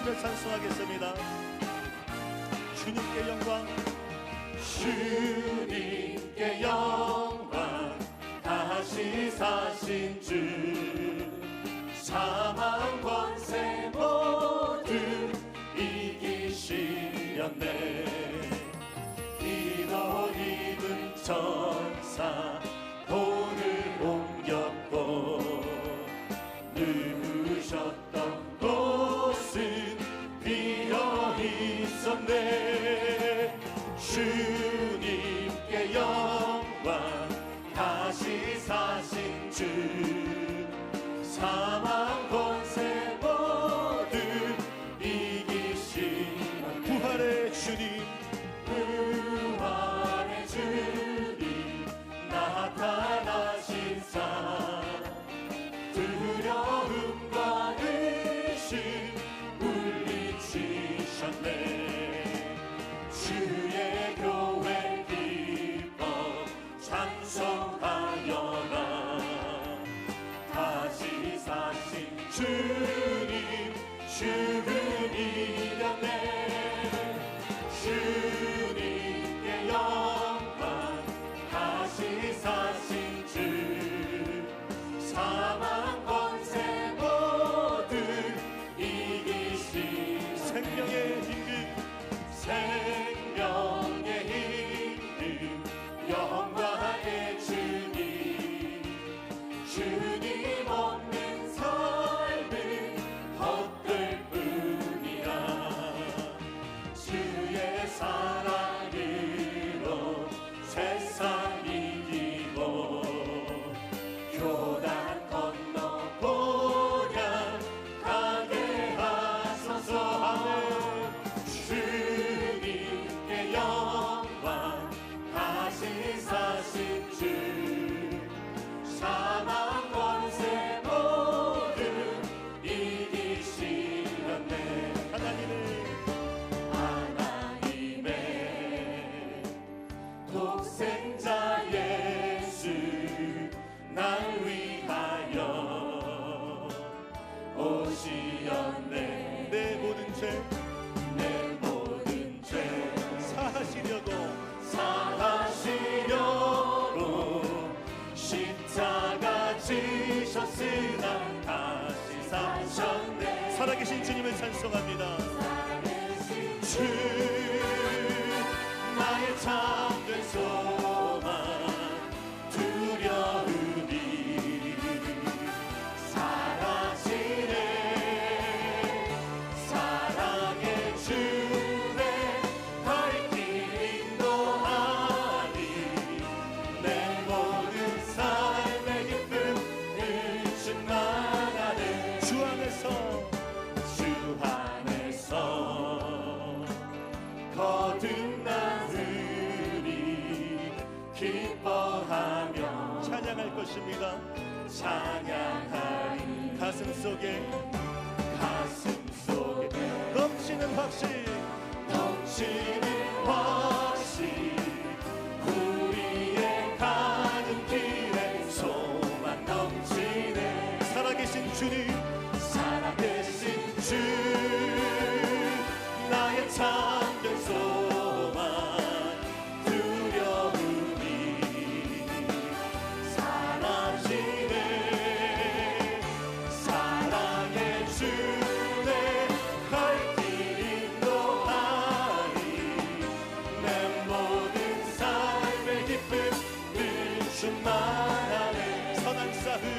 주님을 찬송하겠습니다. 주님께 영광, 주님께 영광, 다시 사신 주, 사망 권세 모두 이기시렸네. 피도 입은 천사 돌을 옮겼고, 누우셨던 곳은 비어 있었네. 주님께 영광, 다시 사신 주, 사망 권세 모두 이기신 부활의 주님, 부활의 주님 나타나신사. 두려움과 의심 물리치셨네. 주의 교회 기뻐 찬송하여라. 다시 사신 주님 주님이었네. 주님께 영광, 다시 사신 주, 사망 권세 모두 이기신 생명의 힘, 생명의 힘, 영광의 주님. 주님 없는 삶은 헛될 뿐이야. 주의 사랑으로 세상 이기고, 교단 건너 보냐 가게 하소서. 주님께 영광, 다시 사신 주, 사망 권세 모두 이기시렸네. 하나님의 독생자 예수 날 위하여 오시었네. 내 모든 죄 내 모든 죄 사하시려고 십자가 지셨으나 다시 사셨네. 살아계신 주님을 찬송합니다. 주 나의 참된 소망, 두려움이 사라지네. 사랑의 주내 갈 길 인도하니, 내 모든 삶의 기쁨 충만하네. 주 안에서 거듭나으리 기뻐하며 찬양할 것입니다. 찬양하리. 가슴 속에 넘치는 확신, 넘치는 확신, 우리의 가는 길에 소망 넘치네. 살아계신 주님, 살아계신 주 나의 참된 소망, 두려움이 사라지네. 사랑의 주내 갈 길 인도하리. 내 모든 삶의 기쁨 늘 충만하네. 선한 싸움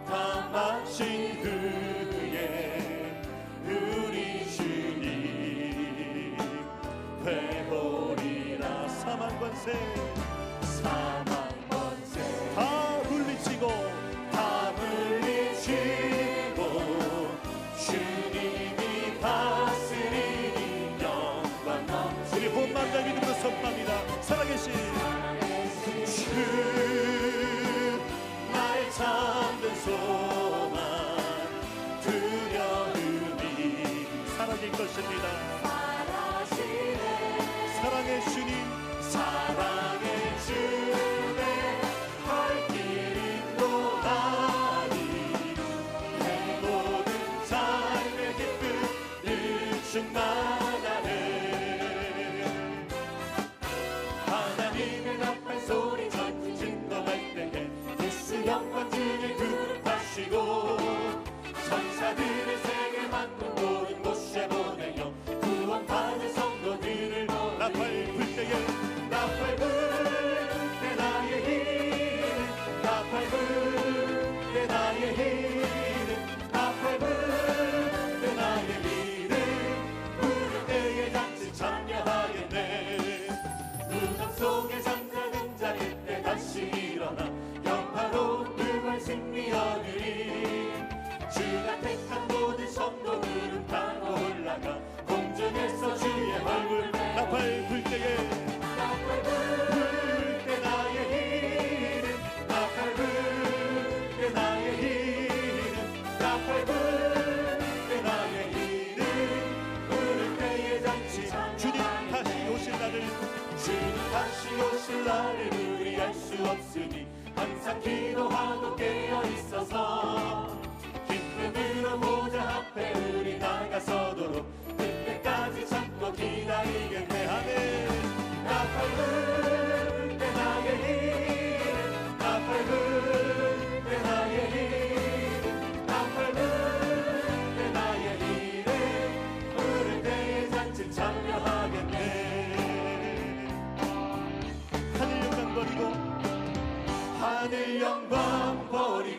다 마친 후에 우리 주님 회오리라. 사망 권세 다 물리치고 주님이 다스리니 영광 넘치네. 우리 본마음과 믿음으로 선포합니다. 살아계신 주 나의 참된 소망, 두려움이 사라질 것입니다. 사랑의 주님, 사랑의 주내 갈 길 인도하리. 내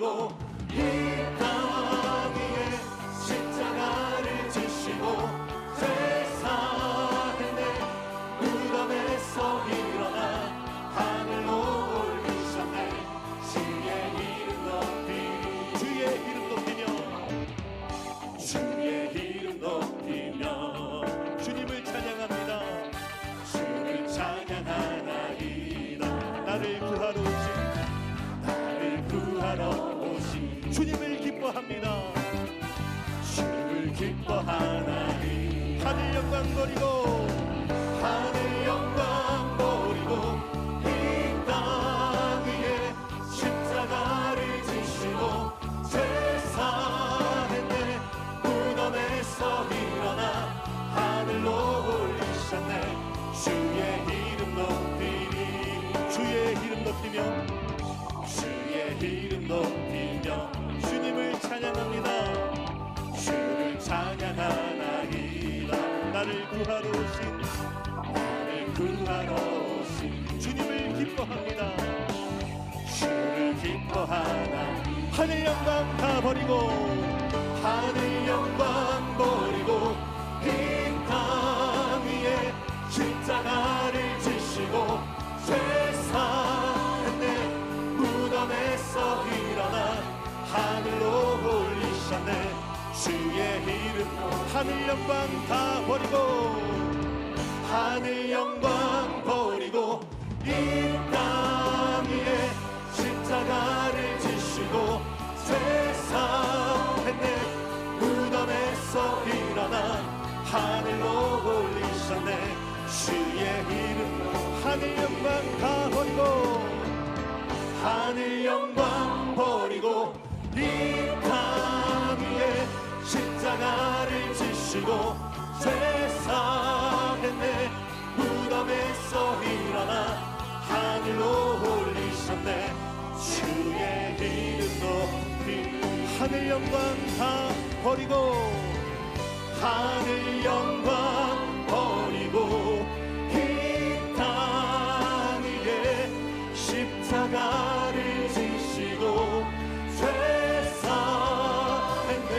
버리고 이 땅 위에 십자가를 지시고 죄사했네 무덤에서 일어나 하늘로 올리셨네 주의 이름 높이며 주의 이름 높이며 주님을 찬양합니다. 주를 찬양하나이다 나를 구하러 오신 주님을 기뻐합니다. 주를 기뻐하나이 하늘 영광 버리고 하늘 영광 버리고 이 땅 위에 십자가를 지시고 죄사했네 무덤에서 일어나 하늘로 올리셨네 주의 이름 높이니 주의 이름 높이며 주의 이름 높이며 주님을 찬양합니다. 주를 찬양하나이다 나를 구하러 오신 나를 구하러 오신 주님을 기뻐합니다. 주를 기뻐하나 하늘 영광 다 버리고 하늘 영광 버리고 이 땅 위에 십자가를 지시고 죄사했네 무덤에서 일어나 하늘로 올리셨네 주의 이름 하늘 영광 다 버리고 하늘 영광 버리고 이 땅 위에 십자가를 지시고 죄사했네 무덤에서 일어나 하늘로 올리셨네 주의 이름 하늘 영광 다 버리고 하늘 영광 버리고 이 땅 위에 십자가를 지시고 죄사했네 무덤에서 일어나 하늘로 올리셨네 주의 이름 높이 하늘 영광 다 버리고 하늘 영광 버리고 이 땅 위에 십자가를 지시고 죄사했네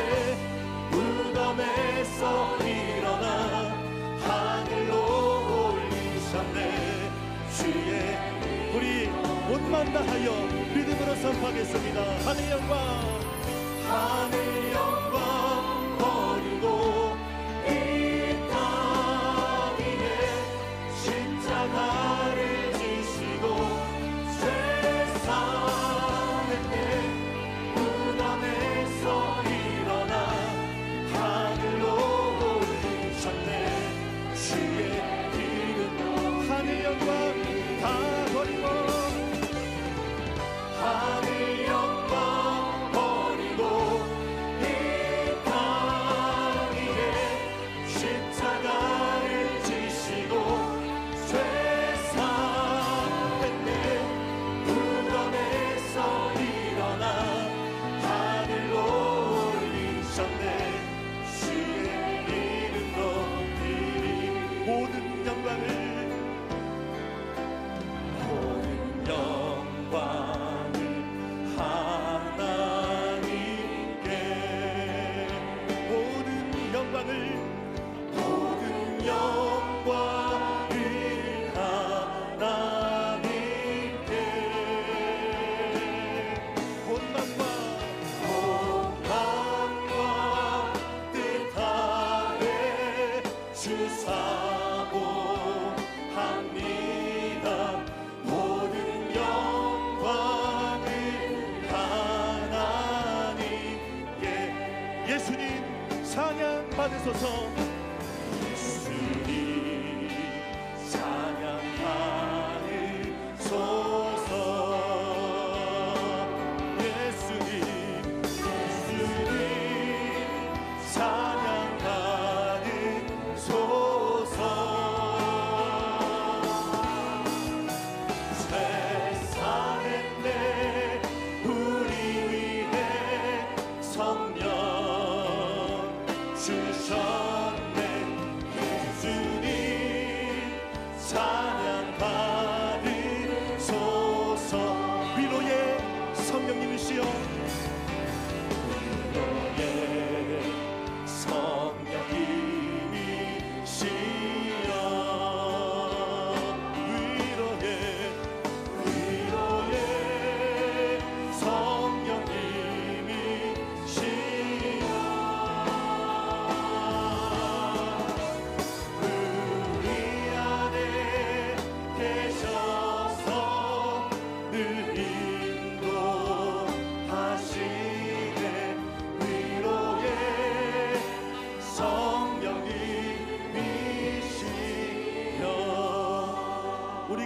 무덤에서 일어나 하늘로 올리셨네 주의 우리 옷만 다하여 믿음으로 선포하겠습니다. 하늘 영광 하늘 영광 버리고 이 땅 위에 십자가를 지시고 죄사했네 무덤에서 일어나 하늘로 올리셨네 주의 이름 하늘 영광 다 버리고 하늘 영광 버리고 이 땅 위에 십자가를 지시고 죄사했네 무덤에서 일어나 하늘로 올리셨네 주의 이름 높이리 모든 영광을 모든 영광을 하나님께 모든 영광을 모든 영광을 하나님께 본만과 온맘과 뜻 다해 주사모합니다 모든 영광을 하나님께 예수님 찬양 받으소서. 예수님 찬양 받으소서 예수님 찬양 받으소서 세상했네 우리 위해 성령 주셨네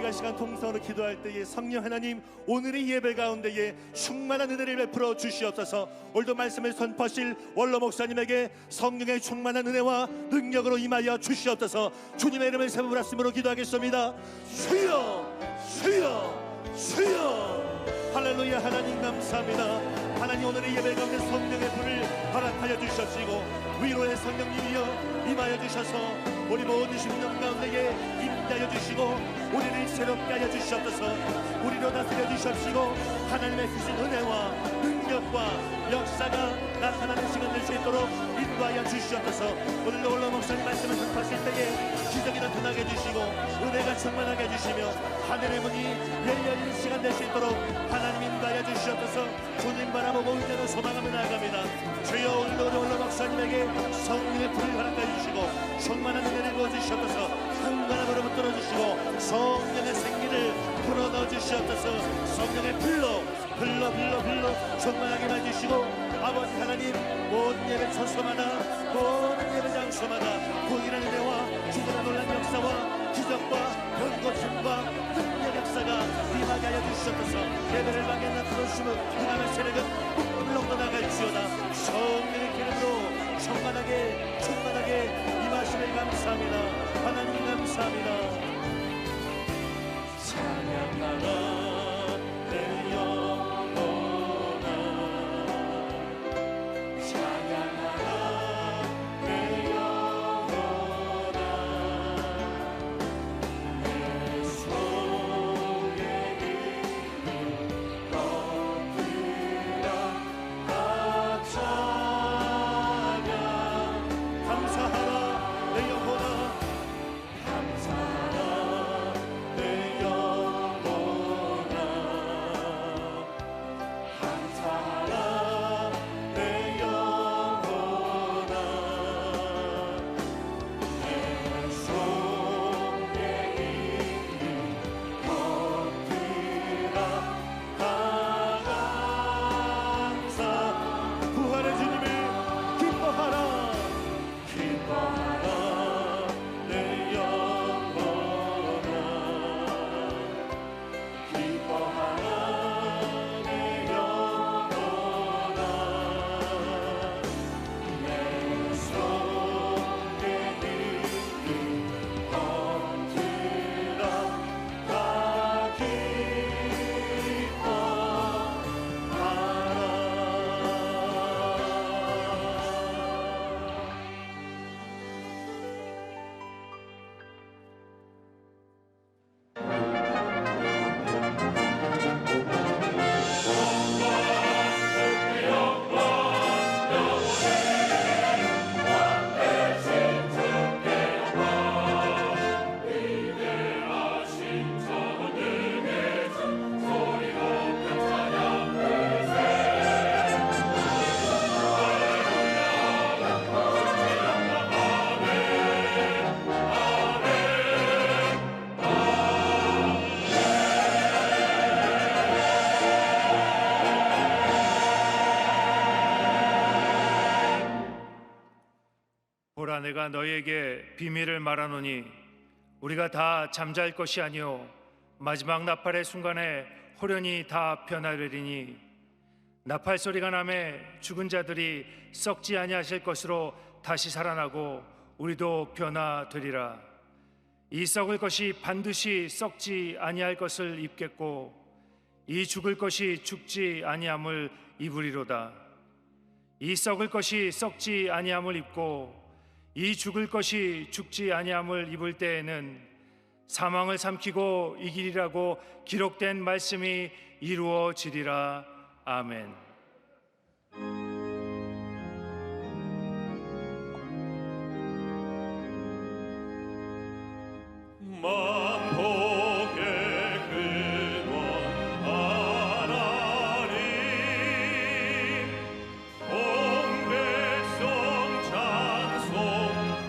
우리가 시간 통성으로 기도할 때에 성령 하나님 오늘의 예배 가운데에 충만한 은혜를 베풀어 주시옵소서. 오늘도 말씀을 선포하실 원로 목사님에게 성령의 충만한 은혜와 능력으로 임하여 주시옵소서. 주님의 이름을 세 번 말씀으로 기도하겠습니다. 주여 주여 주여. 할렐루야. 하나님 감사합니다. 하나님 오늘의 예배 가운데 성령의 불을 허락하여 주셨시고 위로의 성령님이여 임하여 주셔서 우리 모든 심령 가운데에 임하여 주시고 우리를 새롭게 하여 주시옵소서. 우리로 다스려 주시옵시고 하나님의 크신 은혜와 능력과 역사가 나타나는 시간 될 수 있도록 인도하여 주시옵소서. 오늘도 원로 목사님 말씀을 전파하실 때에 기적이 나타나게 해주시고 은혜가 충만하게 해주시며 하늘의 문이 열려있는 시간 될 수 있도록 하나님 인도하여 주시옵소서. 주님 바라보고 의대로 소망하며 나아갑니다. 주여 오늘도 우리 원로 목사님에게 성령의 불을 허락해 주시고 충만한 은혜를 부어주시옵소서. 한가람으로 붙들어 주시고 성령의 생기를 불어넣어 주시옵소서. 성령의 불로 충만하게 해주시고 아버지 하나님 모든 예배 처소마다 모든 예배 장소마다 동일한 은혜와 기적과 놀란 역사와 기적과 변고침과 능력 역사가 임하게 하여 주시옵소서. 예배를 막에 나타내시면 하나님의 세력은 물렁 떠나갈지어다. 성령의 기름으로 충만하게 임하시길 감사합니다. 하나님 감사합니다. 찬양하라 내 영혼아, 찬양하라 내 영혼아. 내 속에 있는 것들아 다 찬양. 감사하라 내 영혼아. 감사하라 내 영혼아, 감사하라 내 영혼아. 내 속에 있는 것들아 다 감사. 부활의 주님을 기뻐하라. 기뻐하라 내 영혼아, 기뻐하라 내 영혼아. 내 속에 있는 것들아 다 기뻐하라. 보라, 내가 너희에게 비밀을 말하노니 우리가 다 잠잘 것이 아니요 마지막 나팔의 순간에 호련히 다 변하리니 나팔 소리가 나매 죽은 자들이 썩지 아니하실 것으로 다시 살아나고 우리도 변화되리라. 이 썩을 것이 반드시 썩지 아니할 것을 입겠고 이 죽을 것이 죽지 아니함을 입으리로다. 이 썩을 것이 썩지 아니함을 입고 이 죽을 것이 죽지 아니함을 입을 때에는 사망을 삼키고 이기리라고 기록된 말씀이 이루어지리라. 아멘. 만복의 근원 하나님, 온 백성 찬송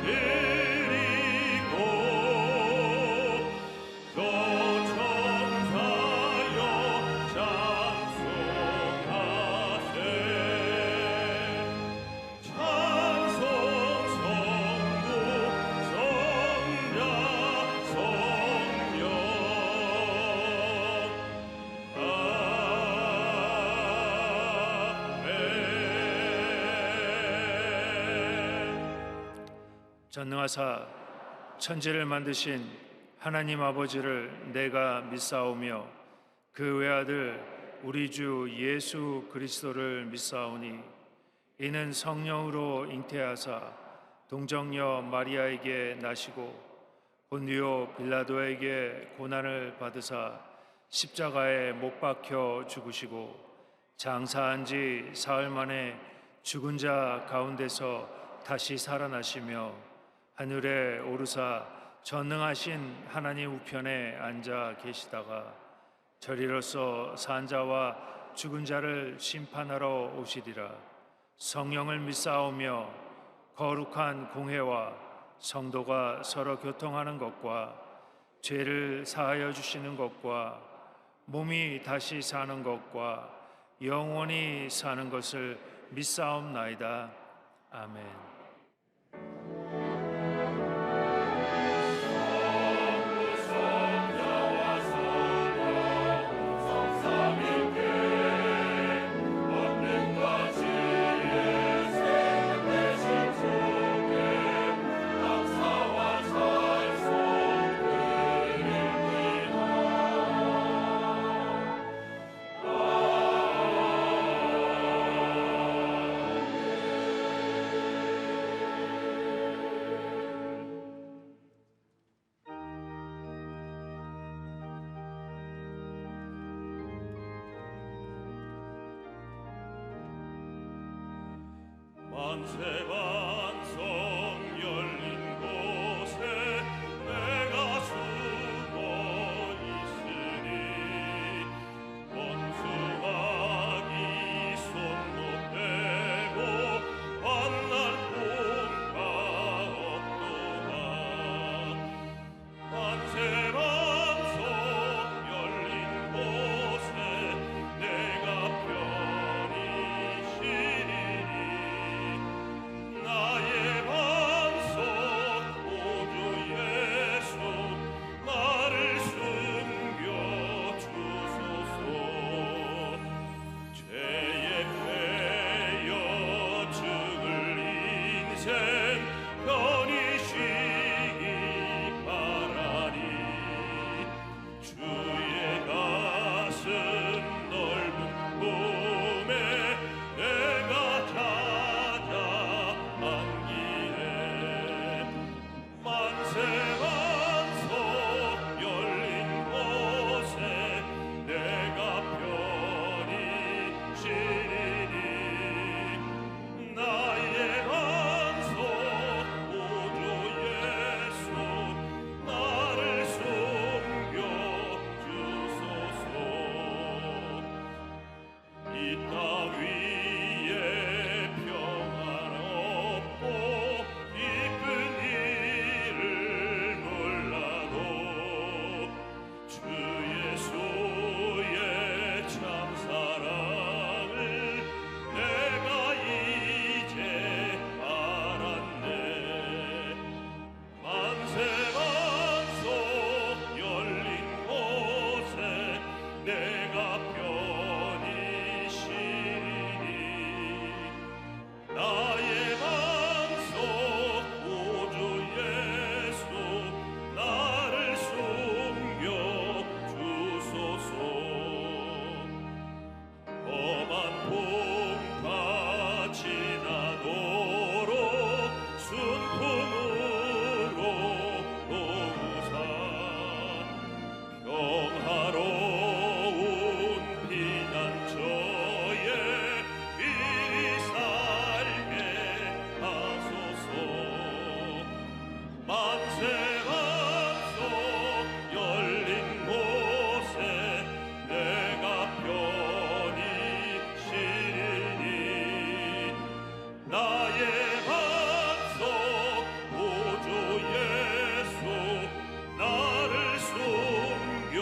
드리고 또 천사여 찬송하세. 찬송 성부 성자 성자 전능하사 천지를 만드신 하나님 아버지를 내가 믿사오며 그 외아들 우리 주 예수 그리스도를 믿사오니 이는 성령으로 잉태하사 동정녀 마리아에게 나시고 본디오 빌라도에게 고난을 받으사 십자가에 못 박혀 죽으시고 장사한 지 사흘 만에 죽은 자 가운데서 다시 살아나시며 하늘에 오르사 전능하신 하나님 우편에 앉아 계시다가 저리로서 산 자와 죽은 자를 심판하러 오시리라. 성령을 믿사오며 거룩한 공회와 성도가 서로 교통하는 것과 죄를 사하여 주시는 것과 몸이 다시 사는 것과 영원히 사는 것을 믿사옵나이다. 아멘. 만세반성 열린 곳에 내가 숨어 있으니 원수하기 손 못 대고 만날 공가 없도다. 만세반성 열린 곳에 내가 편히 쉬리니 나의 반석 오주 예수 나를 숨겨 주소서. 죄에 패여 죽을 인생 편히 쉬기 바라니 주의 가슴 넓은 품에 내가 찾아 안기네. 만세반석 열린 곳에 내가 편히 쉬리니 나의 반석 오주 예수 나를 숨겨 주소서. 이 땅 위에 평안없고 기쁜 일을 몰라도 주 예수의 참사랑을 내가 이제 알았네. 만세반석 열린 곳에 내가 편히 쉬리니 나의 반석 오주 예수 나를 숨겨 주소서. 험한 봄가 지나도록 순풍으로 오우사 평화로운 피난처에 이리 살게 하소서. 만세반석 열린 곳에 내가 편히 쉬리니 나의 반석 오주 예수 나를 숨겨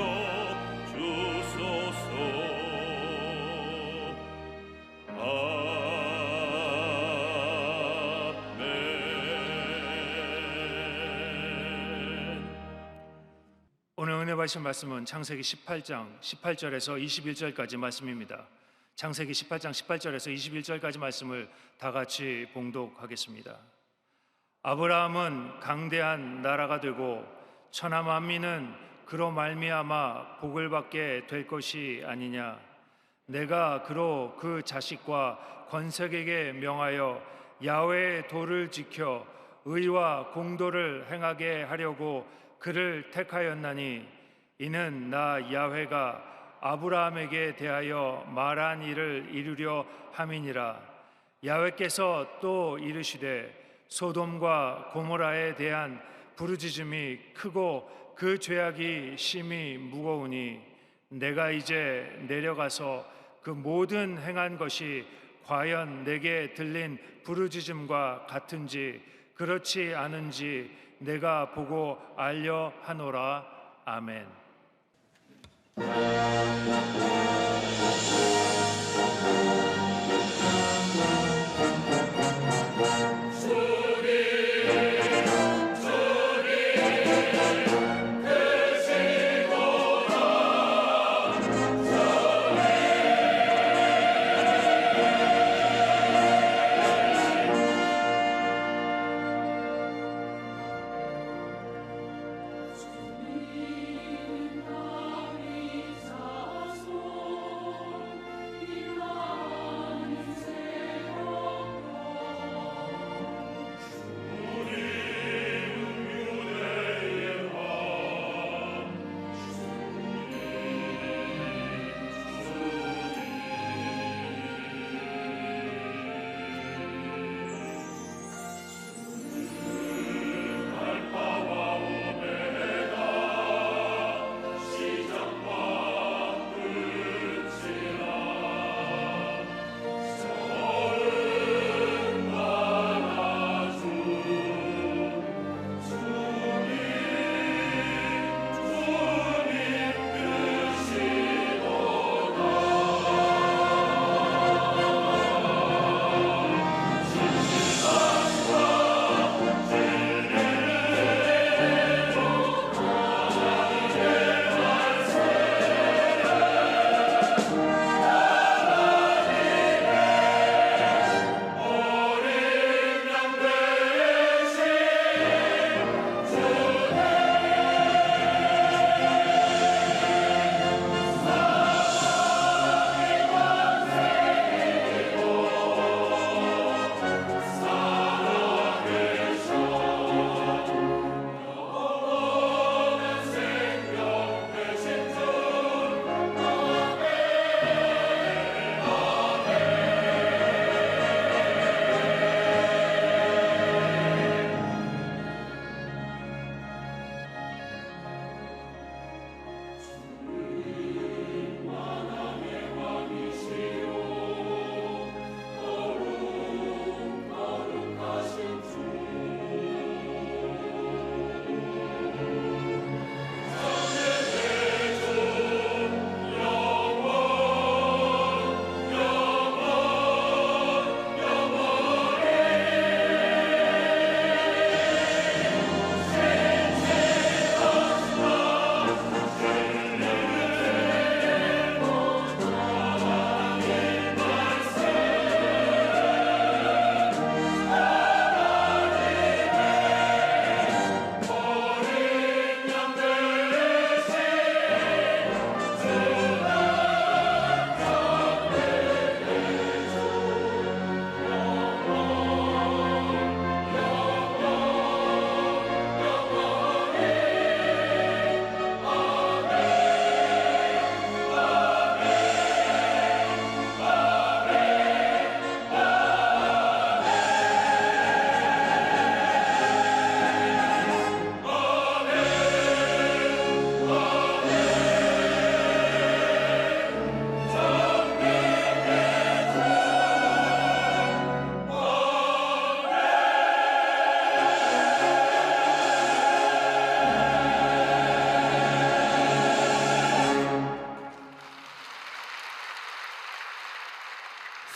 주소서. 아멘. 오늘 은혜 받으신 말씀은 창세기 18장 18절에서 21절까지 말씀입니다. 창세기 18장 18절에서 21절까지 말씀을 다 같이 봉독하겠습니다. 아브라함은 강대한 나라가 되고 천하 만민은 그로 말미암아 복을 받게 될 것이 아니냐. 내가 그로 그 자식과 권색에게 명하여 야훼의 도를 지켜 의와 공도를 행하게 하려고 그를 택하였나니, 이는 나 야훼가 아브라함에게 대하여 말한 일을 이루려 함이니라. 야훼께서 또 이르시되 소돔과 고모라에 대한 부르짖음이 크고 그 죄악이 심히 무거우니 내가 이제 내려가서 그 모든 행한 것이 과연 내게 들린 부르짖음과 같은지 그렇지 않은지 내가 보고 알려 하노라. 아멘.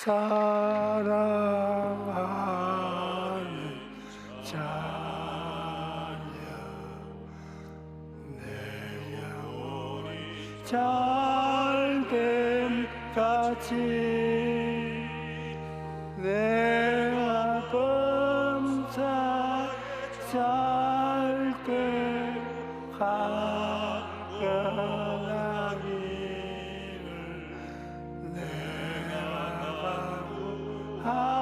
사랑하는 자녀 내 영혼이 잘됨까지 내가 범사에 떠나기를 내가 하노라.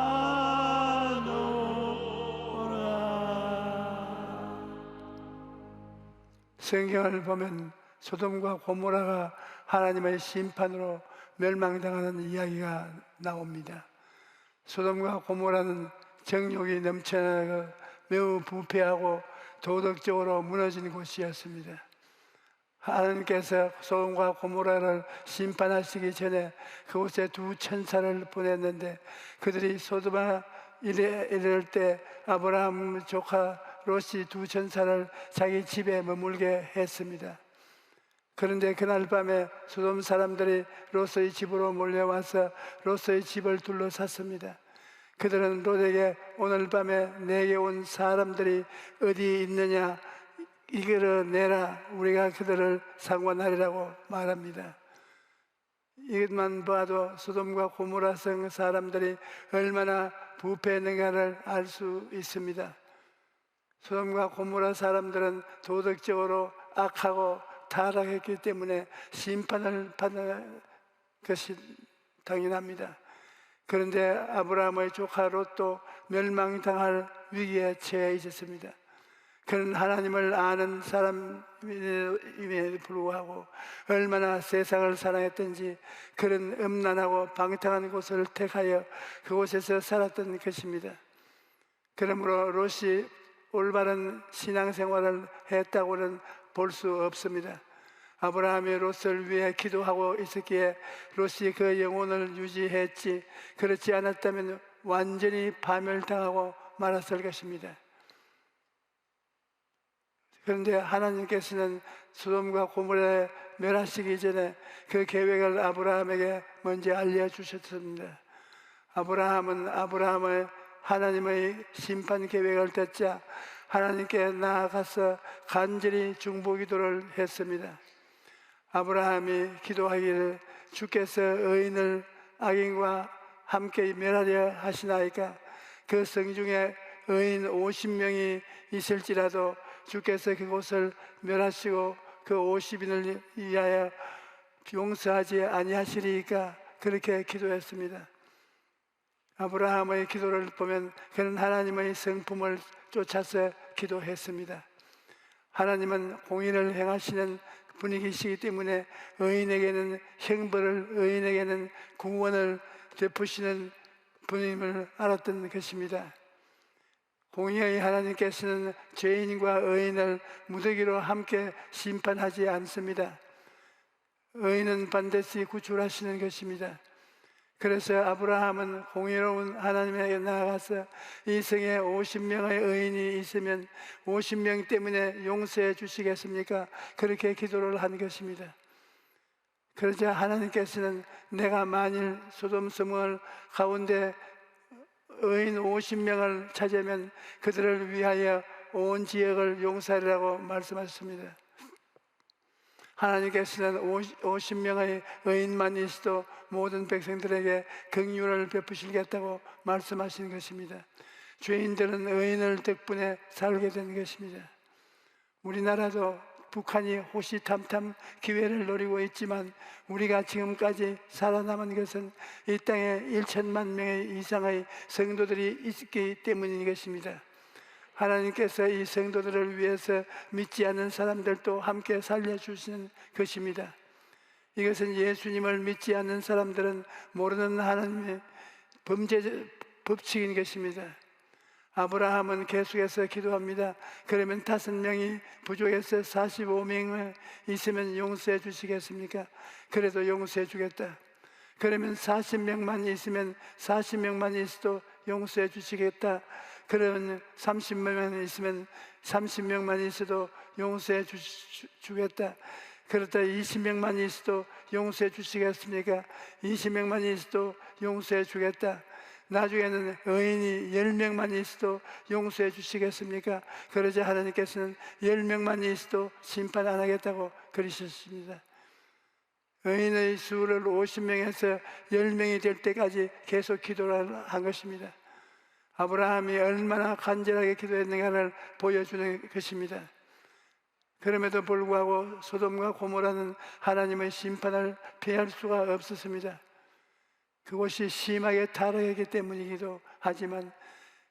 성경을 보면 소돔과 고모라가 하나님의 심판으로 멸망당하는 이야기가 나옵니다. 소돔과 고모라는 정욕이 넘쳐나고 매우 부패하고 도덕적으로 무너진 곳이었습니다. 하나님께서 소돔과 고모라를 심판하시기 전에 그곳에 두 천사를 보냈는데 그들이 소돔에 이를 때 아브라함 조카 롯이 두 천사를 자기 집에 머물게 했습니다. 그런데 그날 밤에 소돔 사람들이 롯의 집으로 몰려와서 롯의 집을 둘러쌌습니다. 그들은 롯에게 오늘 밤에 내게 온 사람들이 어디 있느냐 이끌어내라, 우리가 그들을 상관하리라고 말합니다. 이것만 봐도 소돔과 고모라 성 사람들이 얼마나 부패했는가를 알 수 있습니다. 소돔과 고모라 사람들은 도덕적으로 악하고 타락했기 때문에 심판을 받는 것이 당연합니다. 그런데 아브라함의 조카 롯도 멸망당할 위기에 처해 있었습니다. 그는 하나님을 아는 사람임에도 불구하고 얼마나 세상을 사랑했던지 그런 음란하고 방탕한 곳을 택하여 그곳에서 살았던 것입니다. 그러므로 롯이 올바른 신앙생활을 했다고는 볼 수 없습니다. 아브라함이 롯을 위해 기도하고 있었기에 롯이 그 영혼을 유지했지, 그렇지 않았다면 완전히 파멸당하고 말았을 것입니다. 그런데 하나님께서는 소돔과 고모라에 멸하시기 전에 그 계획을 아브라함에게 먼저 알려주셨습니다. 아브라함은 하나님의 심판 계획을 듣자 하나님께 나아가서 간절히 중보기도를 했습니다. 아브라함이 기도하기를 주께서 의인을 악인과 함께 멸하려 하시나이까? 그 성중에 의인 50명이 있을지라도 주께서 그곳을 멸하시고 그 50인을 위하여 용서하지 아니하시리이까? 그렇게 기도했습니다. 아브라함의 기도를 보면 그는 하나님의 성품을 쫓아서 기도했습니다. 하나님은 공의를 행하시는 분이시기 때문에 의인에게는 형벌을, 의인에게는 구원을 베푸시는 분임을 알았던 것입니다. 공의의 하나님께서는 죄인과 의인을 무더기로 함께 심판하지 않습니다. 의인은 반드시 구출하시는 것입니다. 그래서 아브라함은 공의로운 하나님에게 나아가서 이 성에 50명의 의인이 있으면 50명 때문에 용서해 주시겠습니까? 그렇게 기도를 한 것입니다. 그러자 하나님께서는 내가 만일 소돔 성을 가운데 의인 50명을 찾으면 그들을 위하여 온 지역을 용서하리라고 말씀하셨습니다. 하나님께서는 50명의 의인만 있어도 모든 백성들에게 긍휼을 베푸시겠다고 말씀하신 것입니다. 죄인들은 의인을 덕분에 살게 된 것입니다. 우리나라도 북한이 호시탐탐 기회를 노리고 있지만 우리가 지금까지 살아남은 것은 이 땅에 1천만 명의 이상의 성도들이 있기 때문인 것입니다. 하나님께서 이 성도들을 위해서 믿지 않는 사람들도 함께 살려주시는 것입니다. 이것은 예수님을 믿지 않는 사람들은 모르는 하나님의 법칙인 것입니다. 아브라함은 계속해서 기도합니다. 그러면 5명이 부족해서 45명을 있으면 용서해 주시겠습니까? 그래도 용서해 주겠다. 그러면 40명만 있으면 40명만 있어도 용서해 주시겠다. 그러면 30명만 있으면 30명만 있어도 용서해 주겠다. 그렇다 20명만 있어도 용서해 주시겠습니까? 20명만 있어도 용서해 주겠다. 나중에는 의인이 10명만 있어도 용서해 주시겠습니까? 그러자 하나님께서는 10명만 있어도 심판 안 하겠다고 그러셨습니다. 의인의 수를 50명에서 10명이 될 때까지 계속 기도를 한 것입니다. 아브라함이 얼마나 간절하게 기도했는가를 보여주는 것입니다. 그럼에도 불구하고 소돔과 고모라는 하나님의 심판을 피할 수가 없었습니다. 그곳이 심하게 타락했기 때문이기도 하지만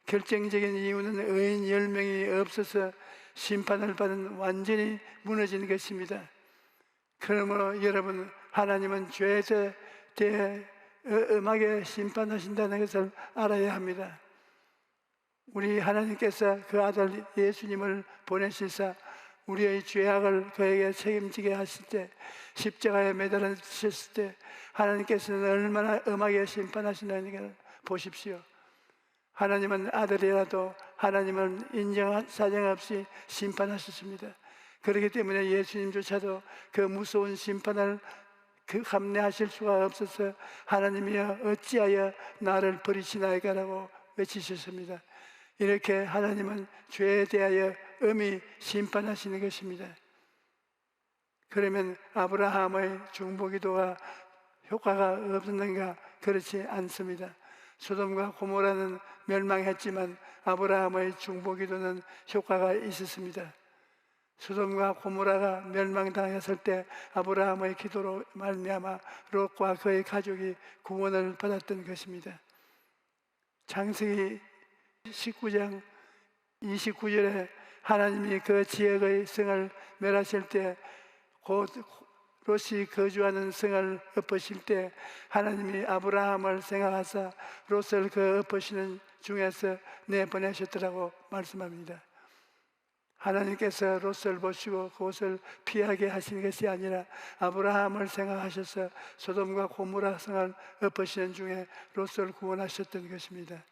결정적인 이유는 의인 10명이 없어서 심판을 받은 완전히 무너진 것입니다. 그러므로 여러분, 하나님은 죄에 대해 엄하게 심판하신다는 것을 알아야 합니다. 우리 하나님께서 그 아들 예수님을 보내시사 우리의 죄악을 그에게 책임지게 하실 때, 십자가에 매달리셨을 때 하나님께서는 얼마나 엄하게 심판하시는 걸 보십시오. 하나님은 아들이라도 하나님은 인정한 사정 없이 심판하셨습니다. 그렇기 때문에 예수님조차도 그 무서운 심판을 감내하실 수가 없어서 하나님이여 어찌하여 나를 버리시나이까라고 외치셨습니다. 이렇게 하나님은 죄에 대하여 엄히 심판하시는 것입니다. 그러면 아브라함의 중보기도가 효과가 없었는가? 그렇지 않습니다. 소돔과 고모라는 멸망했지만 아브라함의 중보기도는 효과가 있었습니다. 소돔과 고모라가 멸망당했을 때 아브라함의 기도로 말미암아 롯과 그의 가족이 구원을 받았던 것입니다. 창세기 19장 29절에 하나님이 그 지역의 성을 멸하실 때, 곧 롯이 거주하는 성을 엎으실 때 하나님이 아브라함을 생각하사 롯을 그 엎으시는 중에서 내보내셨더라고 말씀합니다. 하나님께서 롯을 보시고 그곳을 피하게 하시는 것이 아니라 아브라함을 생각하셔서 소돔과 고모라 성을 엎으시는 중에 롯을 구원하셨던 것입니다.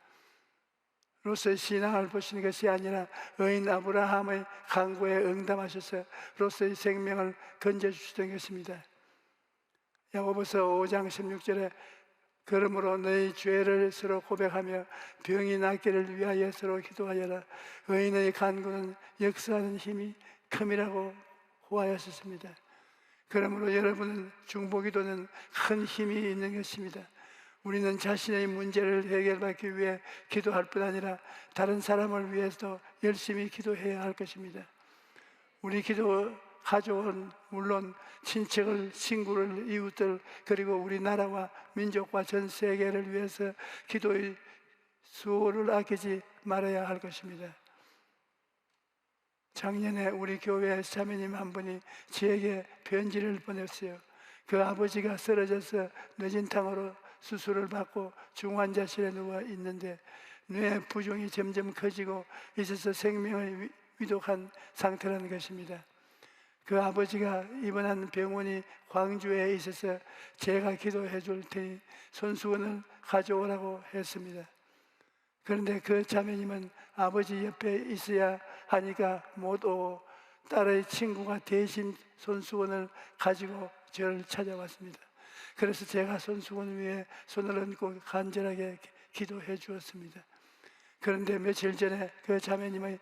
롯의 신앙을 보시는 것이 아니라 의인 아브라함의 간구에 응답하셔서 롯의 생명을 건져주시던 것입니다. 야고보서 5장 16절에 그러므로 너희 죄를 서로 고백하며 병이 낫기를 위하여 서로 기도하여라. 의인의 간구는 역사하는 힘이 큼이라고 호하였습니다. 그러므로 여러분은 중보기도는 큰 힘이 있는 것입니다. 우리는 자신의 문제를 해결받기 위해 기도할 뿐 아니라 다른 사람을 위해서도 열심히 기도해야 할 것입니다. 우리 기도 가족은 물론 친척을, 친구를, 이웃들, 그리고 우리나라와 민족과 전 세계를 위해서 기도의 수호를 아끼지 말아야 할 것입니다. 작년에 우리 교회 자매님 한 분이 저에게 편지를 보냈어요. 그 아버지가 쓰러져서 뇌진탕으로 수술을 받고 중환자실에 누워 있는데 뇌 부종이 점점 커지고 있어서 생명을 위독한 상태라는 것입니다. 그 아버지가 입원한 병원이 광주에 있어서 제가 기도해 줄 테니 손수건을 가져오라고 했습니다. 그런데 그 자매님은 아버지 옆에 있어야 하니까 못 오고 딸의 친구가 대신 손수건을 가지고 저를 찾아왔습니다. 그래서 제가 손수건 위에 손을 얹고 간절하게 기도해 주었습니다. 그런데 며칠 전에 그 자매님의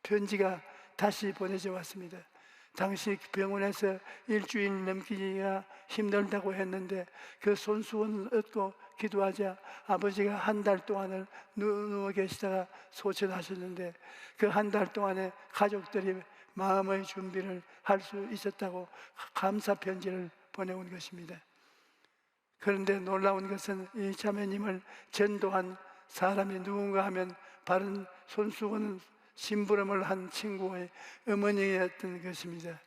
편지가 다시 보내져 왔습니다. 당시 병원에서 일주일 넘기기가 힘들다고 했는데 그 손수건을 얻고 기도하자 아버지가 한 달 동안을 누워 계시다가 소천하셨는데 그 한 달 동안에 가족들이 마음의 준비를 할 수 있었다고 감사 편지를 보내온 것입니다. 그런데 놀라운 것은 이 자매님을 전도한 사람이 누군가 하면 바른 손수건 심부름을 한 친구의 어머니였던 것입니다.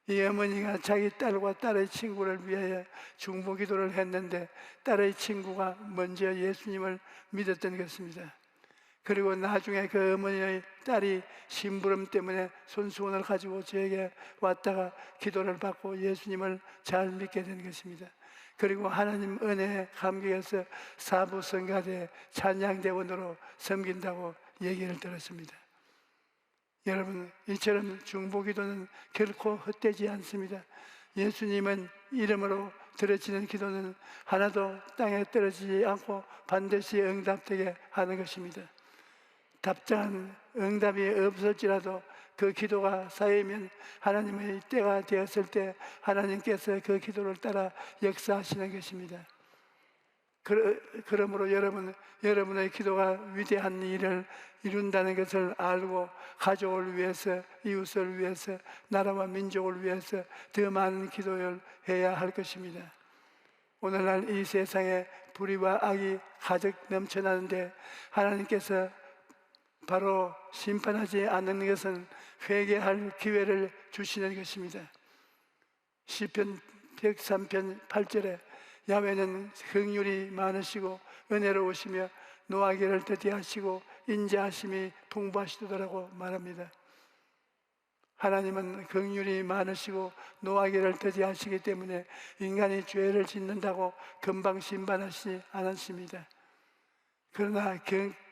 이 어머니가 자기 딸과 딸의 친구를 위하여 중보기도를 했는데 딸의 친구가 먼저 예수님을 믿었던 것입니다. 그리고 나중에 그 어머니의 딸이 심부름 때문에 손수건을 가지고 저에게 왔다가 기도를 받고 예수님을 잘 믿게 된 것입니다. 그리고 하나님 은혜에 감격해서 사부성가대 찬양대원으로 섬긴다고 얘기를 들었습니다. 여러분, 이처럼 중보기도는 결코 헛되지 않습니다. 예수님은 이름으로 드려지는 기도는 하나도 땅에 떨어지지 않고 반드시 응답되게 하는 것입니다. 답장한 응답이 없을지라도 그 기도가 쌓이면 하나님의 때가 되었을 때 하나님께서 그 기도를 따라 역사하시는 것입니다. 그러므로 여러분의 기도가 위대한 일을 이룬다는 것을 알고 가족을 위해서, 이웃을 위해서, 나라와 민족을 위해서 더 많은 기도를 해야 할 것입니다. 오늘날 이 세상에 불의와 악이 가득 넘쳐나는데 하나님께서 바로 심판하지 않는 것은 회개할 기회를 주시는 것입니다. 시편 103편 8절에 야훼는 긍휼이 많으시고 은혜로우시며 노하기를 더디하시고 인자하심이 풍부하시도다라고 말합니다. 하나님은 긍휼이 많으시고 노하기를 더디하시기 때문에 인간이 죄를 짓는다고 금방 심판하시지 않으십니다. 그러나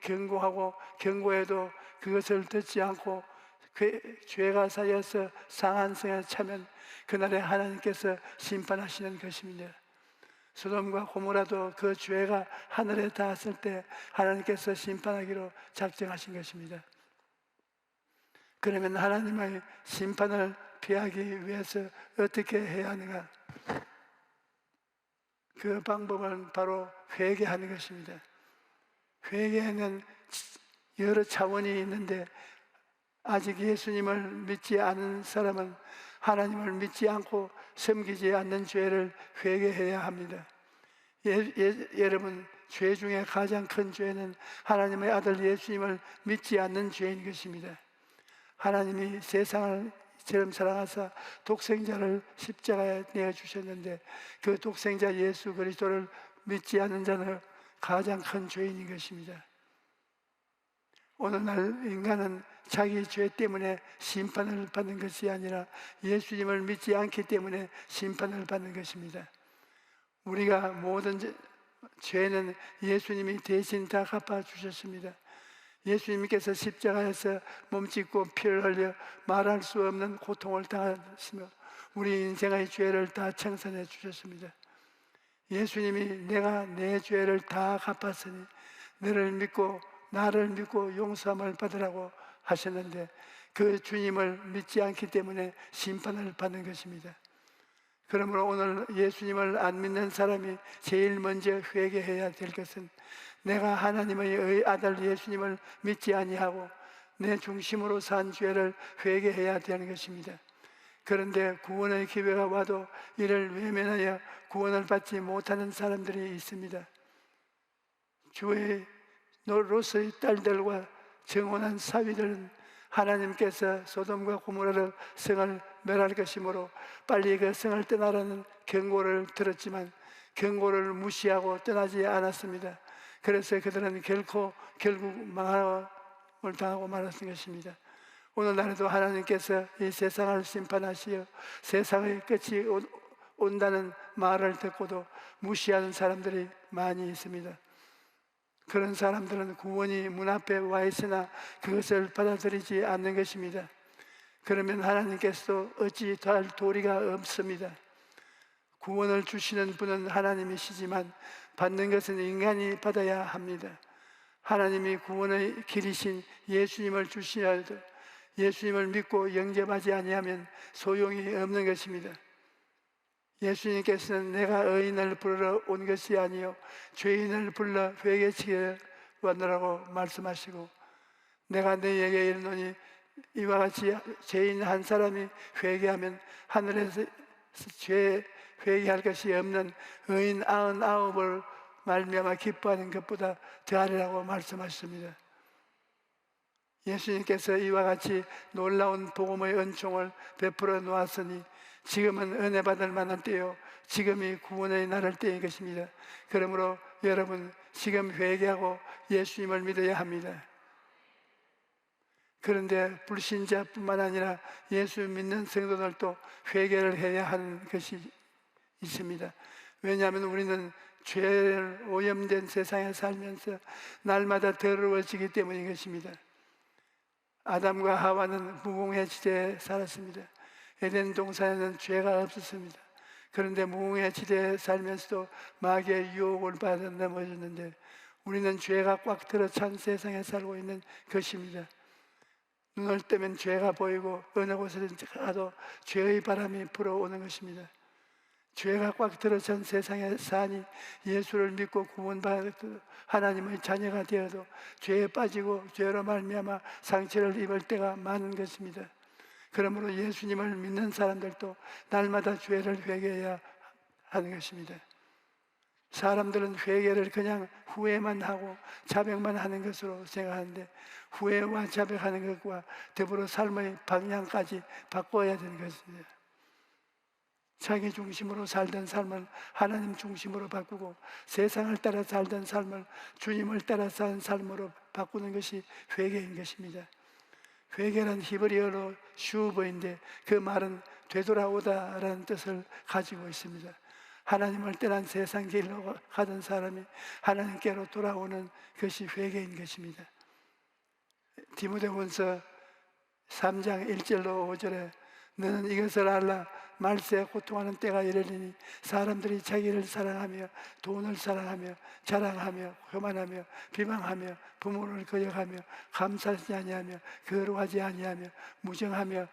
경고하고 경고해도 그것을 듣지 않고 죄가 쌓여서 상한 성에 차면 그날에 하나님께서 심판하시는 것입니다. 소돔과 고모라도 그 죄가 하늘에 닿았을 때 하나님께서 심판하기로 작정하신 것입니다. 그러면 하나님의 심판을 피하기 위해서 어떻게 해야 하는가? 그 방법은 바로 회개하는 것입니다. 회개에는 여러 차원이 있는데 아직 예수님을 믿지 않은 사람은 하나님을 믿지 않고 섬기지 않는 죄를 회개해야 합니다. 여러분, 죄 중에 가장 큰 죄는 하나님의 아들 예수님을 믿지 않는 죄인 것입니다. 하나님이 세상을 이처럼 사랑하사 독생자를 십자가에 내어주셨는데 그 독생자 예수 그리스도를 믿지 않는 자는 가장 큰 죄인인 것입니다. 오늘날 인간은 자기 죄 때문에 심판을 받는 것이 아니라 예수님을 믿지 않기 때문에 심판을 받는 것입니다. 우리가 모든 죄는 예수님이 대신 다 갚아주셨습니다. 예수님께서 십자가에서 몸짓고 피를 흘려 말할 수 없는 고통을 당하시며 우리 인생의 죄를 다 청산해 주셨습니다. 예수님이 내가 내 죄를 다 갚았으니 나를 믿고 용서함을 받으라고 하셨는데 그 주님을 믿지 않기 때문에 심판을 받는 것입니다. 그러므로 오늘 예수님을 안 믿는 사람이 제일 먼저 회개해야 될 것은 내가 하나님의 아들 예수님을 믿지 아니하고 내 중심으로 산 죄를 회개해야 되는 것입니다. 그런데 구원의 기회가 와도 이를 외면하여 구원을 받지 못하는 사람들이 있습니다. 주의 롯의 딸들과 정혼한 사위들은 하나님께서 소돔과 고모라를 성을 멸할 것이므로 빨리 그 성을 떠나라는 경고를 들었지만 경고를 무시하고 떠나지 않았습니다. 그래서 그들은 결국 망함을 당하고 말았던 것입니다. 오늘날에도 하나님께서 이 세상을 심판하시어 세상의 끝이 온다는 말을 듣고도 무시하는 사람들이 많이 있습니다. 그런 사람들은 구원이 문 앞에 와 있으나 그것을 받아들이지 않는 것입니다. 그러면 하나님께서도 어찌 할 도리가 없습니다. 구원을 주시는 분은 하나님이시지만 받는 것은 인간이 받아야 합니다. 하나님이 구원의 길이신 예수님을 주시어도 예수님을 믿고 영접하지 아니하면 소용이 없는 것입니다. 예수님께서는 내가 의인을 부르러 온 것이 아니요 죄인을 불러 회개치게 왔노라고 말씀하시고 내가 너희에게 이르노니 이와 같이 죄인 한 사람이 회개하면 하늘에서 죄 회개할 것이 없는 의인 99을 말미암아 기뻐하는 것보다 더하리라고 말씀하셨습니다. 예수님께서 이와 같이 놀라운 복음의 은총을 베풀어 놓았으니 지금은 은혜 받을 만한 때요 지금이 구원의 나를 때인 것입니다. 그러므로 여러분 지금 회개하고 예수님을 믿어야 합니다. 그런데 불신자뿐만 아니라 예수 믿는 성도들도 회개를 해야 하는 것이 있습니다. 왜냐하면 우리는 죄를 오염된 세상에 살면서 날마다 더러워지기 때문인 것입니다. 아담과 하와는 무공의 지대에 살았습니다. 에덴 동산에는 죄가 없었습니다. 그런데 무공의 지대에 살면서도 마귀의 유혹을 받아 넘어졌는데 우리는 죄가 꽉 들어찬 세상에 살고 있는 것입니다. 눈을 뜨면 죄가 보이고 어느 곳에든지 가도 죄의 바람이 불어오는 것입니다. 죄가 꽉 들어찬 세상에 사니 예수를 믿고 구원받아 하나님의 자녀가 되어도 죄에 빠지고 죄로 말미암아 상처를 입을 때가 많은 것입니다. 그러므로 예수님을 믿는 사람들도 날마다 죄를 회개해야 하는 것입니다. 사람들은 회개를 그냥 후회만 하고 자백만 하는 것으로 생각하는데, 후회와 자백하는 것과 더불어 삶의 방향까지 바꿔야 되는 것입니다. 자기 중심으로 살던 삶을 하나님 중심으로 바꾸고, 세상을 따라 살던 삶을 주님을 따라 사는 삶으로 바꾸는 것이 회개인 것입니다. 회개란 히브리어로 슈브인데 그 말은 되돌아오다라는 뜻을 가지고 있습니다. 하나님을 떠난 세상 길로 가던 사람이 하나님께로 돌아오는 것이 회개인 것입니다. 디모데후서 3장 1절로 5절에 너는 이것을 알라. 말세에 고통하는 때가 이르리니 사람들이 자기를 사랑하며 돈을 사랑하며 자랑하며 교만하며 비방하며 부모를 거역하며 감사하지 아니하며 거룩하지 아니하며 무정하며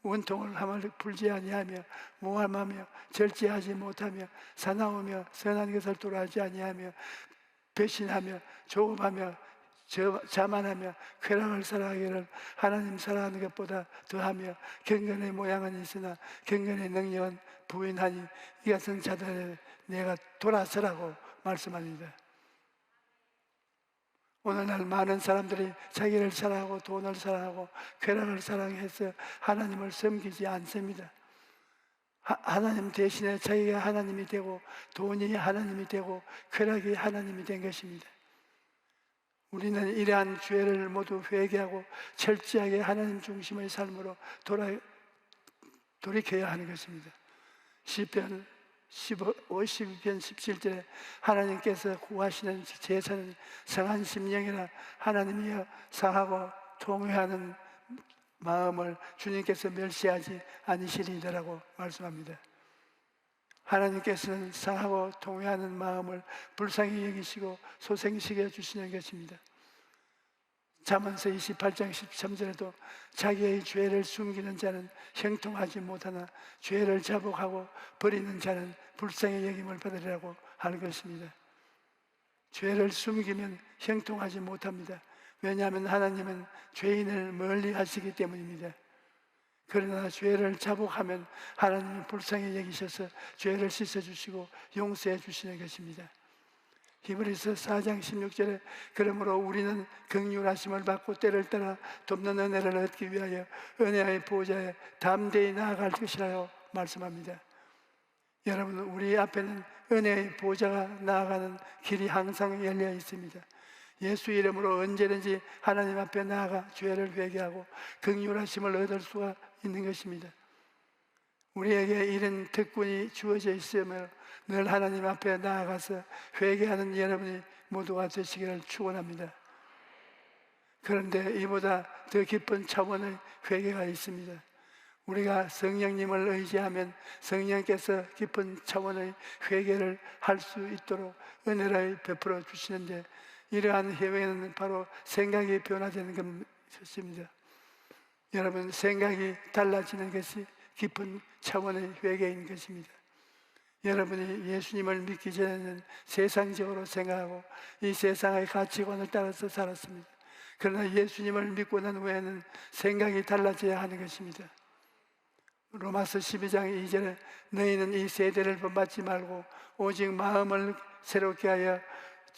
원통을 함을 풀지 아니하며 모함하며 절제하지 못하며 사나우며 선한 것을 돌아하지 아니하며 배신하며 조급하며 자만하며 쾌락을 사랑하기를 하나님 사랑하는 것보다 더하며 경건의 모양은 있으나 경건의 능력은 부인하니 이 같은 자들을 내가 돌아서라고 말씀합니다. 오늘날 많은 사람들이 자기를 사랑하고 돈을 사랑하고 쾌락을 사랑해서 하나님을 섬기지 않습니다. 하나님 대신에 자기가 하나님이 되고 돈이 하나님이 되고 쾌락이 하나님이 된 것입니다. 우리는 이러한 죄를 모두 회개하고 철저하게 하나님 중심의 삶으로 돌이켜야 하는 것입니다. 시편 52편 17절에 하나님께서 구하시는 제사는 성한 심령이라 하나님이여 상하고 통회하는 마음을 주님께서 멸시하지 않으시리라고 말씀합니다. 하나님께서는 상하고 통회하는 마음을 불쌍히 여기시고 소생시켜 주시는 것입니다. 잠언서 28장 13절에도 자기의 죄를 숨기는 자는 형통하지 못하나 죄를 자복하고 버리는 자는 불쌍히 여김을 받으리라고 하는 것입니다. 죄를 숨기면 형통하지 못합니다. 왜냐하면 하나님은 죄인을 멀리 하시기 때문입니다. 그러나 죄를 자복하면 하나님은 불쌍히 여기셔서 죄를 씻어주시고 용서해 주시는 것입니다. 히브리서 4장 16절에 그러므로 우리는 긍휼하심을 받고 때를 따라 돕는 은혜를 얻기 위하여 은혜의 보좌에 담대히 나아갈 것이라고 말씀합니다. 여러분, 우리 앞에는 은혜의 보좌가 나아가는 길이 항상 열려 있습니다. 예수 이름으로 언제든지 하나님 앞에 나아가 죄를 회개하고 긍휼하심을 얻을 수가 있는 것입니다. 우리에게 이런 특권이 주어져 있으며 늘 하나님 앞에 나아가서 회개하는 여러분이 모두가 되시기를 축원합니다. 그런데 이보다 더 깊은 차원의 회개가 있습니다. 우리가 성령님을 의지하면 성령께서 깊은 차원의 회개를 할 수 있도록 은혜를 베풀어 주시는데, 이러한 회개는 바로 생각이 변화되는 것입니다. 여러분, 생각이 달라지는 것이 깊은 차원의 회개인 것입니다. 여러분이 예수님을 믿기 전에는 세상적으로 생각하고 이 세상의 가치관을 따라서 살았습니다. 그러나 예수님을 믿고 난 후에는 생각이 달라져야 하는 것입니다. 로마서 12장 2절에 너희는 이 세대를 본받지 말고 오직 마음을 새롭게 하여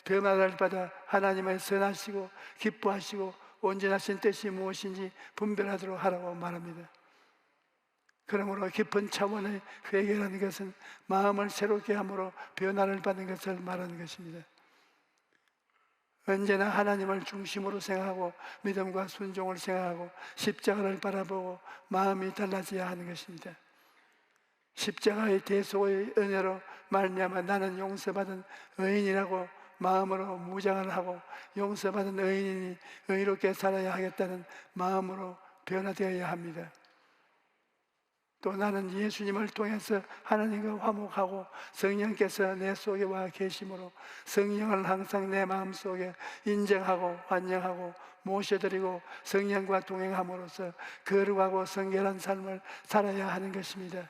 변화를 받아 하나님의 선하시고 기뻐하시고 온전하신 뜻이 무엇인지 분별하도록 하라고 말합니다. 그러므로 깊은 차원의 회개라는 것은 마음을 새롭게 함으로 변화를 받는 것을 말하는 것입니다. 언제나 하나님을 중심으로 생각하고 믿음과 순종을 생각하고 십자가를 바라보고 마음이 달라져야 하는 것입니다. 십자가의 대속의 은혜로 말미암아 나는 용서받은 의인이라고 마음으로 무장을 하고 용서받은 의인이 의롭게 살아야 하겠다는 마음으로 변화되어야 합니다. 또 나는 예수님을 통해서 하나님과 화목하고 성령께서 내 속에 와 계심으로 성령을 항상 내 마음속에 인정하고 환영하고 모셔드리고 성령과 동행함으로써 거룩하고 성결한 삶을 살아야 하는 것입니다.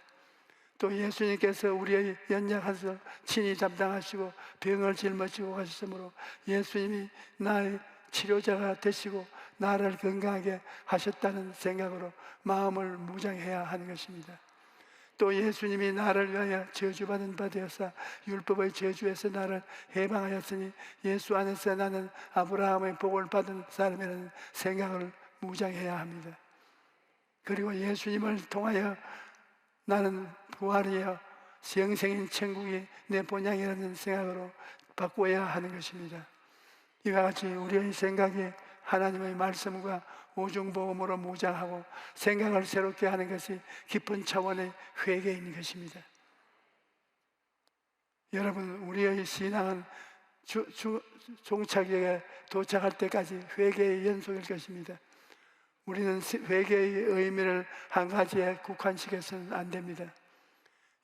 또 예수님께서 우리의 연약해서 친히 담당하시고 병을 짊어지고 가셨으므로 예수님이 나의 치료자가 되시고 나를 건강하게 하셨다는 생각으로 마음을 무장해야 하는 것입니다. 또 예수님이 나를 위하여 저주받은 바 되어서 율법의 저주에서 나를 해방하였으니 예수 안에서 나는 아브라함의 복을 받은 사람이라는 생각을 무장해야 합니다. 그리고 예수님을 통하여 나는 부활이여 영생인 천국이 내 본향이라는 생각으로 바꾸어야 하는 것입니다. 이와 같이 우리의 생각이 하나님의 말씀과 오중보험으로 무장하고 생각을 새롭게 하는 것이 깊은 차원의 회개인 것입니다. 여러분, 우리의 신앙은 종착역에 도착할 때까지 회개의 연속일 것입니다. 우리는 회개의 의미를 한 가지에 국한시켜서는 안 됩니다.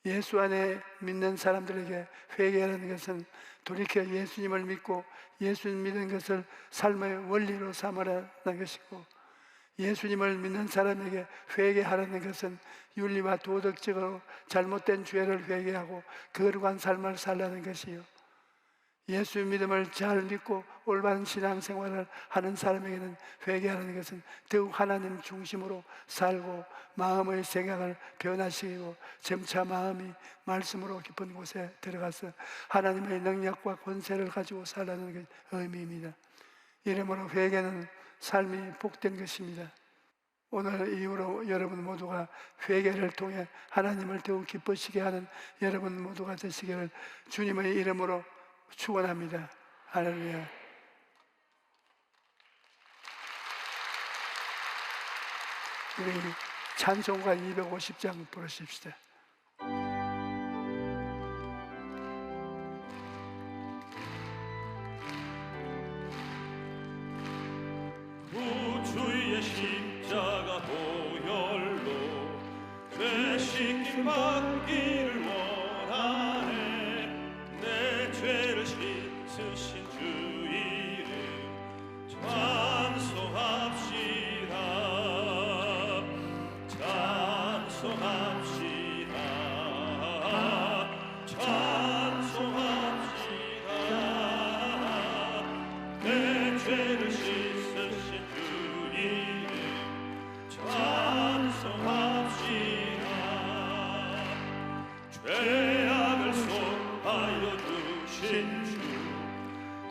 예수 안에 믿는 사람들에게 회개라는 것은 돌이켜 예수님을 믿고 예수님 믿은 것을 삶의 원리로 삼으라는 것이고, 예수님을 믿는 사람에게 회개하라는 것은 윤리와 도덕적으로 잘못된 죄를 회개하고 거룩한 삶을 살라는 것이요, 예수 믿음을 잘 믿고 올바른 신앙생활을 하는 사람에게는 회개하는 것은 더욱 하나님 중심으로 살고 마음의 생각을 변화시키고 점차 마음이 말씀으로 깊은 곳에 들어가서 하나님의 능력과 권세를 가지고 살라는 의미입니다. 이러므로 회개는 삶이 복된 것입니다. 오늘 이후로 여러분 모두가 회개를 통해 하나님을 더욱 기쁘시게 하는 여러분 모두가 되시기를 주님의 이름으로 축원합니다. 할렐루야. 우리 찬송가 250장 부르십시다. 구주의 십자가 보혈로 죄 씻김 받기를 원하네. 내 죄를 씻으신 주 이름 찬송합시다. 찬송합시다. 찬송합시다. 내 죄를 씻으신 주 이름 찬송합시다. 죄악을 속하여 주신 주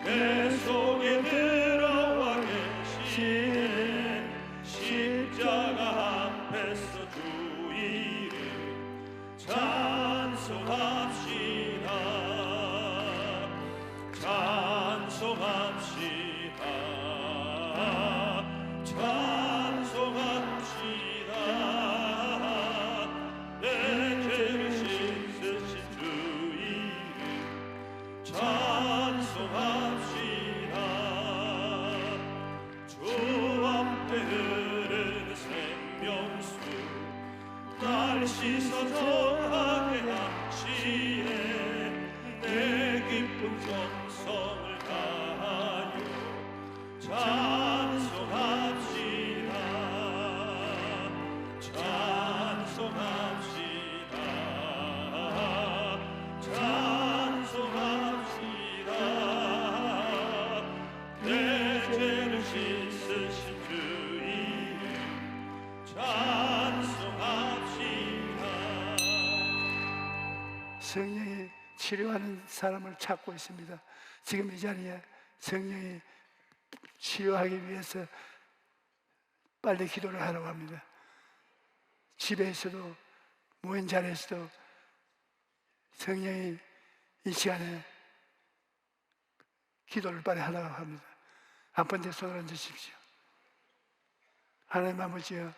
내 속에 들어와 계시네. 십자가 앞에서 주 이름 찬송합시다. 찬송합시다. 찬송합시다. 내 죄를 씻으신 주 이름 찬송합시다. 주 앞에 흐르는 생명수 날 씻어 정하게 하시네. 내 기쁜 정성을 다하여 찬송합시다. 찬송합시다. 찬송합시다. 내 죄를 씻으신 주 이름 찬송합시다. 성령이 치료하는 사람을 찾고 있습니다. 지금 이 자리에 성령이 치료하기 위해서 빨리 기도를 하라고 합니다. 집에서도 모인 자리에서도 성령이 이 시간에 기도를 빨리 하라고 합니다. 아픈 데 손을 얹으십시오. 하나님 아버지여,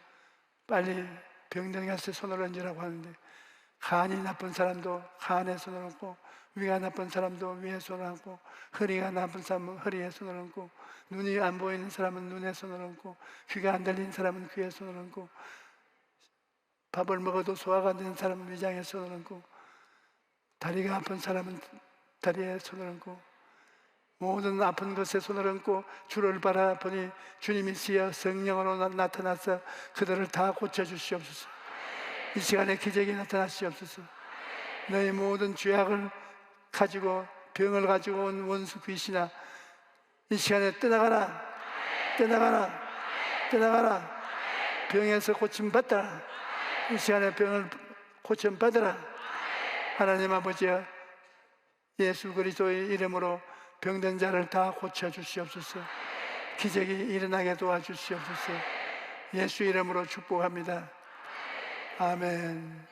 빨리 병든 가서 손을 얹으라고 하는데, 간이 나쁜 사람도 간에 손을 얹고, 위가 나쁜 사람도 위에 손을 얹고, 허리가 나쁜 사람은 허리에 손을 얹고, 눈이 안 보이는 사람은 눈에 손을 얹고, 귀가 안 들리는 사람은 귀에 손을 얹고, 밥을 먹어도 소화가 안 되는 사람은 위장에 손을 얹고, 다리가 아픈 사람은 다리에 손을 얹고, 모든 아픈 것에 손을 얹고 주를 바라보니 주님이시여 성령으로 나타나서 그들을 다 고쳐주시옵소서. 이 시간에 기적이 나타나시옵소서. 너희 모든 죄악을 가지고 병을 가지고 온 원수 귀신아, 이 시간에 떠나가라, 떠나가라, 떠나가라. 병에서 고침받더라. 이 시간에 병을 고침받으라. 하나님 아버지여, 예수 그리스도의 이름으로 병든 자를 다 고쳐주시옵소서. 기적이 일어나게 도와주시옵소서. 예수 이름으로 축복합니다. 아멘.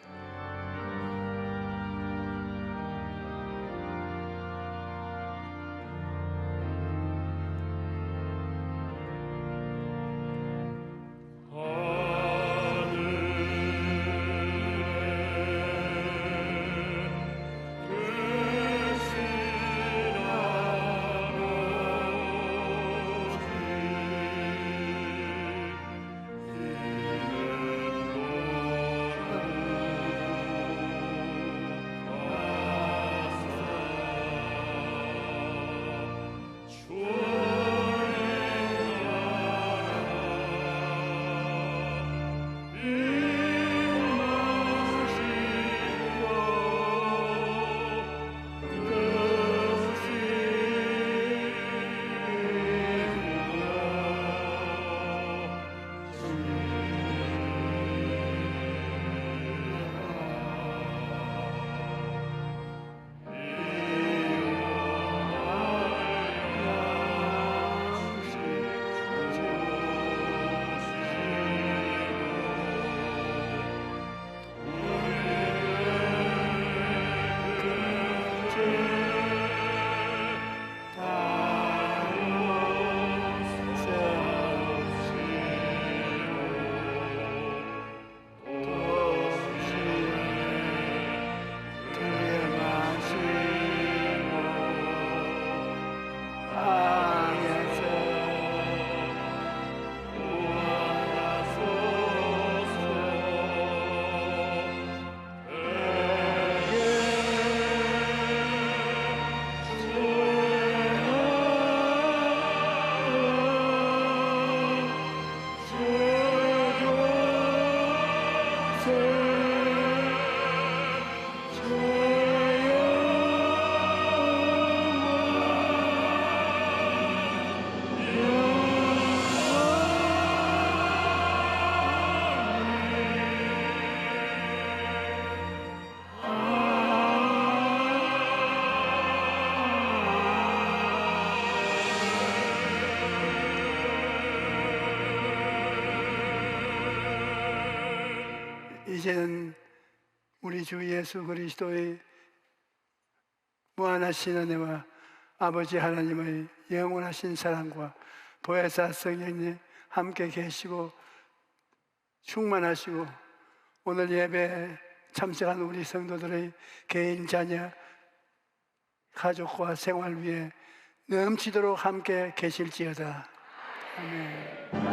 이제는 우리 주 예수 그리스도의 무한하신 은혜와 아버지 하나님의 영원하신 사랑과 보혜사 성령님 함께 계시고 충만하시고 오늘 예배에 참석한 우리 성도들의 개인 자녀 가족과 생활 위에 넘치도록 함께 계실지어다. 아멘.